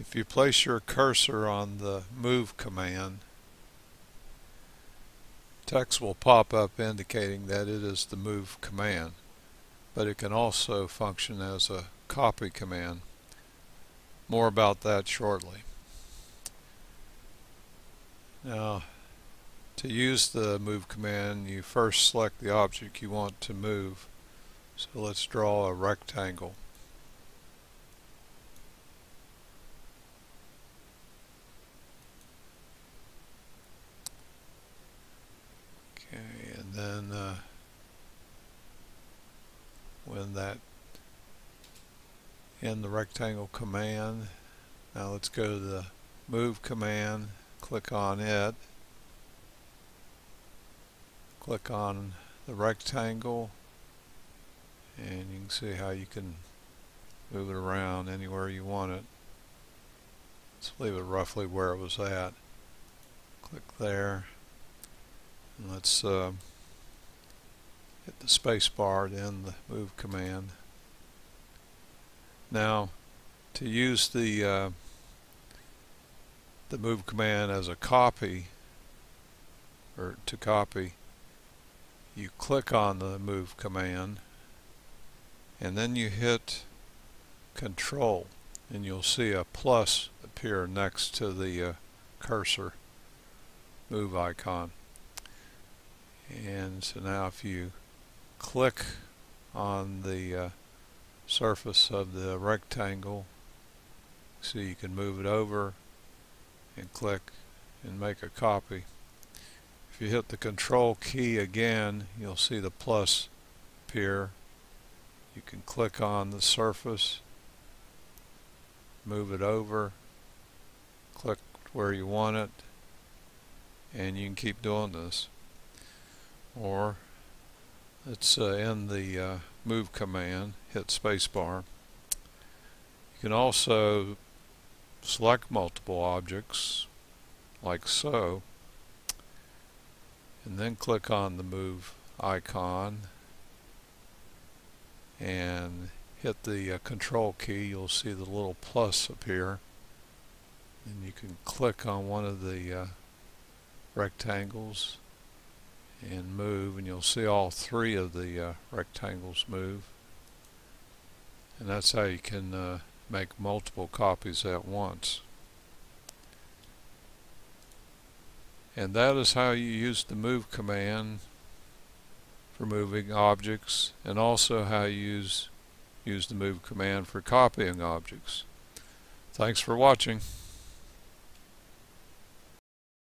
If you place your cursor on the move command, text will pop up indicating that it is the move command, but it can also function as a copy command. More about that shortly. Now, to use the move command, you first select the object you want to move. So let's draw a rectangle. Okay, and then when that in the rectangle command, now let's go to the move command, click on it, click on the rectangle, and you can see how you can move it around anywhere you want it. Let's leave it roughly where it was at. Click there, and let's hit the space bar to end the move command. Now, to use the move command as a copy, or to copy, you click on the move command and then you hit Control, and you'll see a plus appear next to the cursor move icon. And so now if you click on the surface of the rectangle, so you can move it over and click and make a copy. If you hit the Control key again, you'll see the plus appear. You can click on the surface, move it over, click where you want it, and you can keep doing this. Or let's end the move command, hit spacebar. You can also select multiple objects like so, and then click on the move icon and hit the Control key. You'll see the little plus appear, and you can click on one of the rectangles and move, and you'll see all three of the rectangles move. And that's how you can make multiple copies at once. And that is how you use the move command for moving objects, and also how you use the move command for copying objects. Thanks for watching.